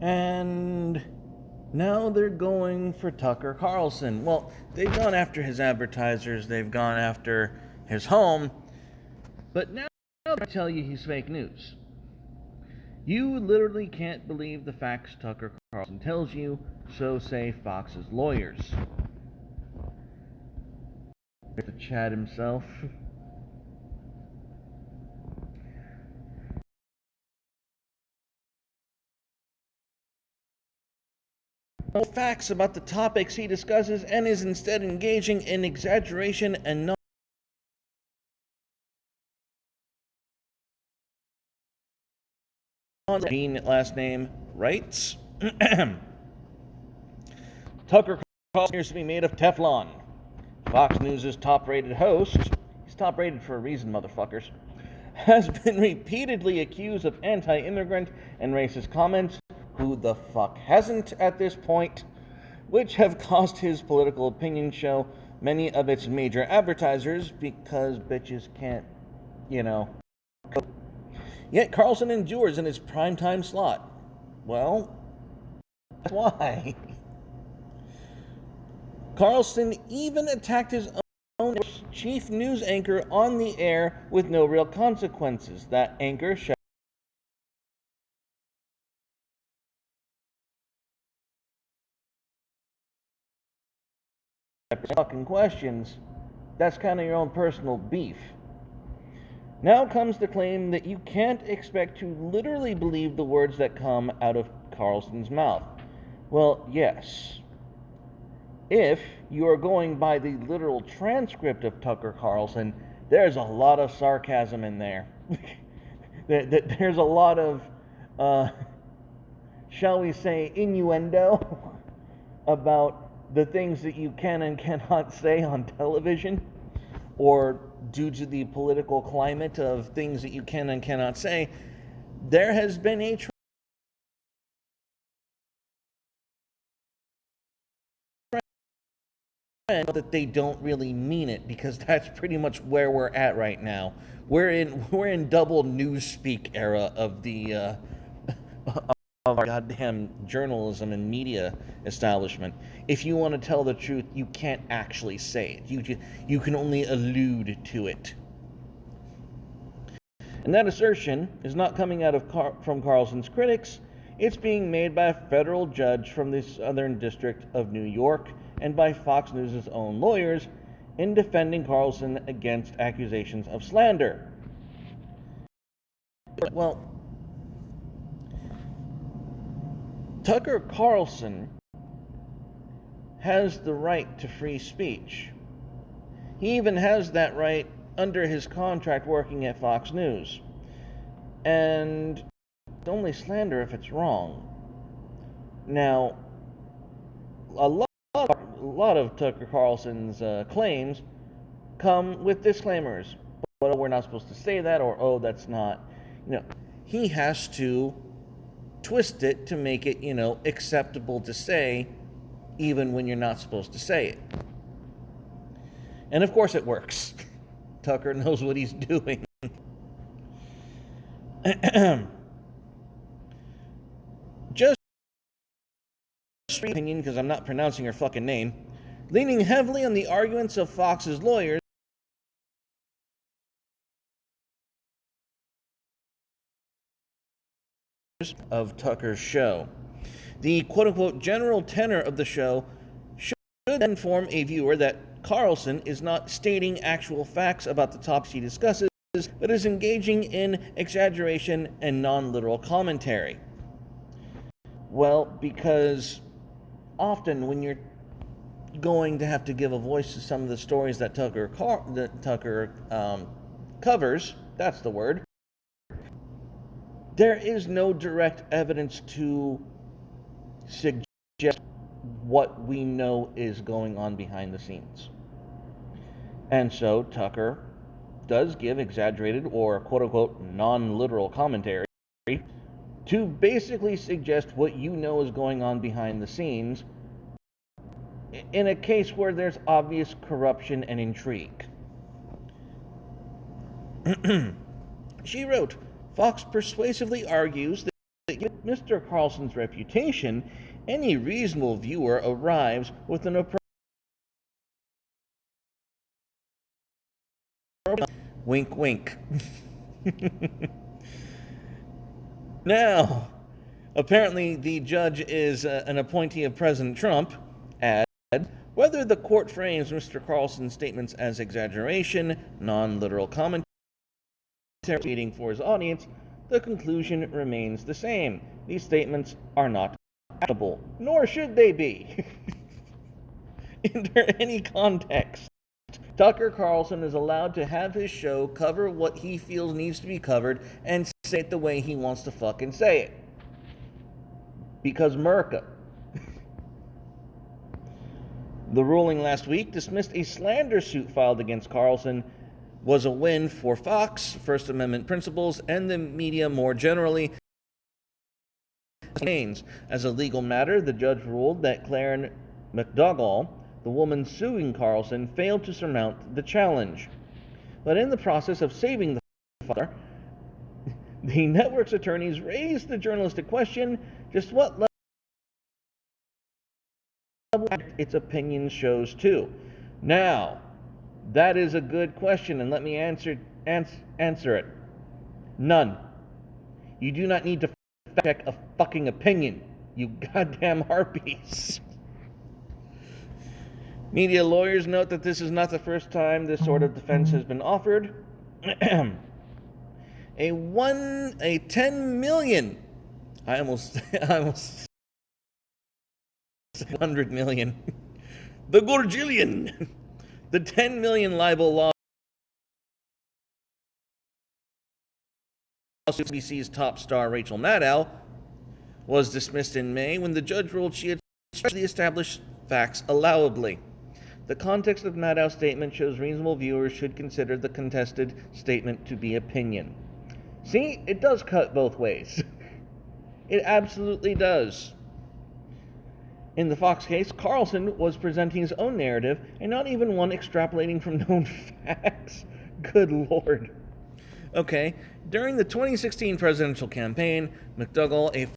And now they're going for Tucker Carlson. Well, they've gone after his advertisers, they've gone after his home, but now they tell you he's fake news. You literally can't believe the facts Tucker Carlson tells you, so say Fox's lawyers. The Chad himself. No facts about the topics he discusses and is instead engaging in exaggeration and not last name writes. Tucker Carlson appears to be made of Teflon. Fox News' top-rated host, he's top-rated for a reason, motherfuckers, has been repeatedly accused of anti-immigrant and racist comments, who the fuck hasn't at this point, which have cost his political opinion show many of its major advertisers because bitches can't, Yet Carlson endures in his primetime slot. Well, that's why. Carlson even attacked his own chief news anchor on the air with no real consequences. That anchor fucking questions. That's kind of your own personal beef. Now comes the claim that you can't expect to literally believe the words that come out of Carlson's mouth. Well, yes. If you are going by the literal transcript of Tucker Carlson, there's a lot of sarcasm in there. There's a lot of, shall we say, innuendo about the things that you can and cannot say on television, or due to the political climate of things that you can and cannot say. There has been a that they don't really mean it, because that's pretty much where we're at right now. We're in double newspeak era of the of our goddamn journalism and media establishment. If you want to tell the truth, you can't actually say it. You can only allude to it. And that assertion is not coming out of from Carlson's critics. It's being made by a federal judge from the Southern District of New York and by Fox News' own lawyers in defending Carlson against accusations of slander. Well, Tucker Carlson has the right to free speech. He even has that right under his contract working at Fox News. And it's only slander if it's wrong. Now, a lot of Tucker Carlson's claims come with disclaimers. But we're not supposed to say that, or that's not. He has to twist it to make it, acceptable to say, even when you're not supposed to say it. And of course it works. Tucker knows what he's doing. Just opinion, because I'm not pronouncing her fucking name, leaning heavily on the arguments of Fox's lawyers of Tucker's show. The quote-unquote general tenor of the show should inform a viewer that Carlson is not stating actual facts about the topics he discusses, but is engaging in exaggeration and non-literal commentary. Well, because often when you're going to have to give a voice to some of the stories that Tucker covers, that's the word, there is no direct evidence to suggest what we know is going on behind the scenes. And so Tucker does give exaggerated or quote-unquote non-literal commentary to basically suggest what you know is going on behind the scenes in a case where there's obvious corruption and intrigue. She wrote, Fox persuasively argues Mr. Carlson's reputation, any reasonable viewer arrives with an appropriate wink wink. Now, apparently the judge is an appointee of President Trump, and whether the court frames Mr. Carlson's statements as exaggeration, non-literal commentary, for his audience, the conclusion remains the same. These statements are not actionable, nor should they be. Under any context, Tucker Carlson is allowed to have his show cover what he feels needs to be covered and say it the way he wants to fucking say it. Because Merca. The ruling last week dismissed a slander suit filed against Carlson was a win for Fox, First Amendment principles, and the media more generally. As a legal matter, the judge ruled that Claire McDougall, the woman suing Carlson, failed to surmount the challenge. But in the process of saving the father, the network's attorneys raised the journalistic question, just what level its opinion shows to. Now, that is a good question, and let me answer it. None. You do not need to fact check a fucking opinion, you goddamn harpies. Media lawyers note that this is not the first time this sort of defense has been offered. a 10 million, I almost 100 million. The Gorgillion. The 10 million libel law. CBC's top star Rachel Maddow was dismissed in May when the judge ruled she had the established facts allowably. The context of Maddow's statement shows reasonable viewers should consider the contested statement to be opinion. See, it does cut both ways. It absolutely does. In the Fox case, Carlson was presenting his own narrative and not even one extrapolating from known facts. Good Lord. Okay, during the 2016 presidential campaign, McDougall, a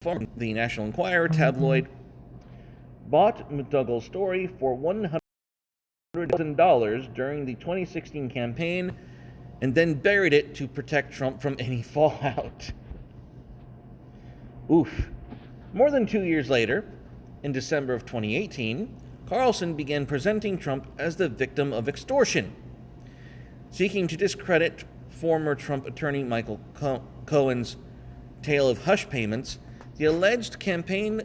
former the National Enquirer tabloid, bought McDougall's story for $100,000 during the 2016 campaign and then buried it to protect Trump from any fallout. Oof. More than 2 years later, in December of 2018, Carlson began presenting Trump as the victim of extortion. Seeking to discredit former Trump attorney Michael Cohen's tale of hush payments, the alleged campaign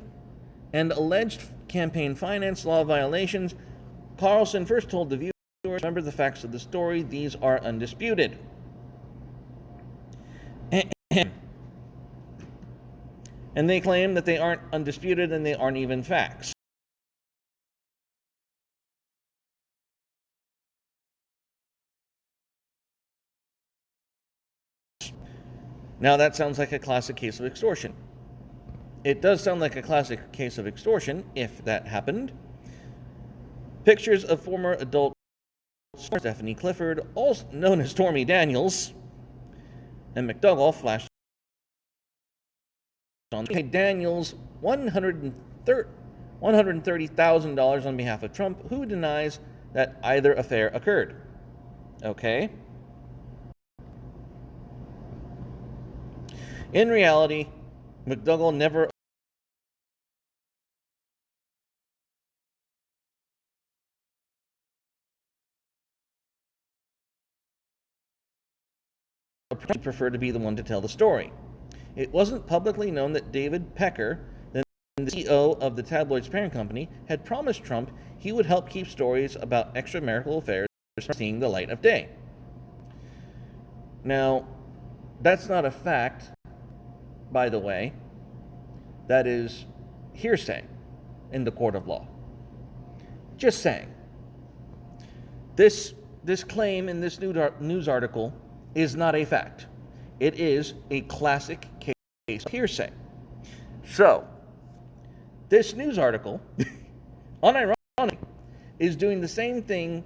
finance law violations, Carlson first told the viewers, remember the facts of the story, these are undisputed. And they claim that they aren't undisputed and they aren't even facts. Now that sounds like a classic case of extortion. It does sound like a classic case of extortion, if that happened. Pictures of former adult Stephanie Clifford, also known as Stormy Daniels, and McDougall flashed on Daniels $130,000 on behalf of Trump, who denies that either affair occurred. Okay? In reality, McDougall never preferred to be the one to tell the story. It wasn't publicly known that David Pecker, the CEO of the tabloid's parent company, had promised Trump he would help keep stories about extramarital affairs from seeing the light of day. Now, that's not a fact, by the way. That is hearsay in the court of law. Just saying. This claim in this news article is not a fact. It is a classic case of hearsay. So, this news article, unironically, is doing the same thing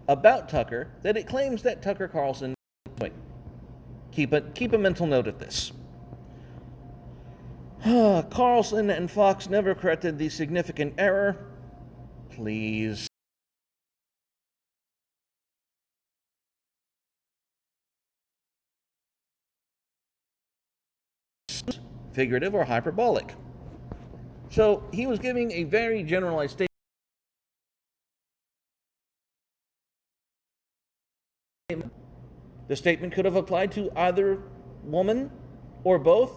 about Tucker that it claims that Tucker Carlson... Wait. Keep a mental note of this. Carlson and Fox never corrected the significant error. Please. Figurative or hyperbolic. So he was giving a very generalized statement. The statement could have applied to either woman or both,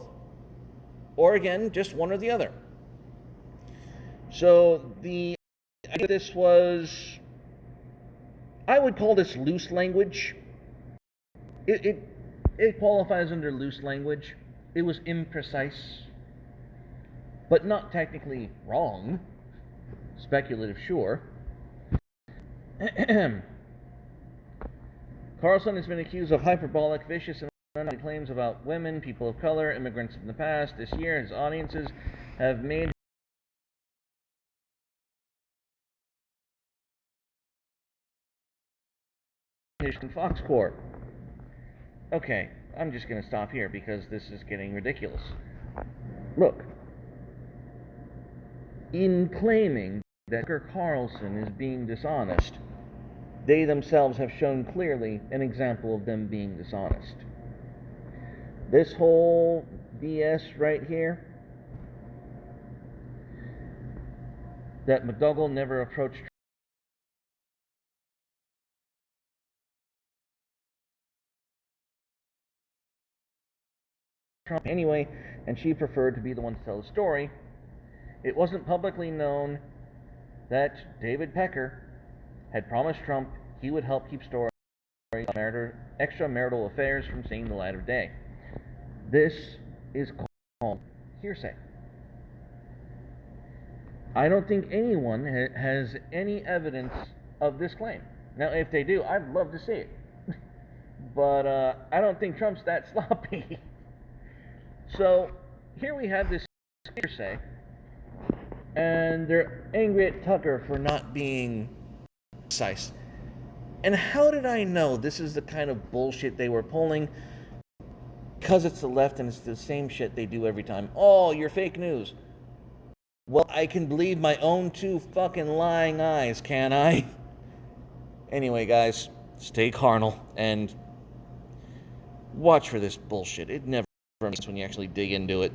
or again, just one or the other. So this was, I would call this loose language. It qualifies under loose language. It was imprecise, but not technically wrong. Speculative, sure. Carlson has been accused of hyperbolic, vicious, and unfounded claims about women, people of color, immigrants in the past. This year, his audiences have made in Fox Court. Okay, I'm just going to stop here because this is getting ridiculous. Look, in claiming that Tucker Carlson is being dishonest, they themselves have shown clearly an example of them being dishonest. This whole BS right here, that McDougal never approached Trump anyway, and she preferred to be the one to tell the story. It wasn't publicly known that David Pecker had promised Trump he would help keep stories of extramarital affairs from seeing the light of day. This is called hearsay. I don't think anyone has any evidence of this claim. Now, if they do, I'd love to see it. But I don't think Trump's that sloppy. So here we have this hearsay, and they're angry at Tucker for not being precise. And how did I know this is the kind of bullshit they were pulling? Because it's the left and it's the same shit they do every time. Oh, you're fake news. Well, I can believe my own two fucking lying eyes, can't I? Anyway, guys, stay carnal and watch for this bullshit. It never ends when you actually dig into it.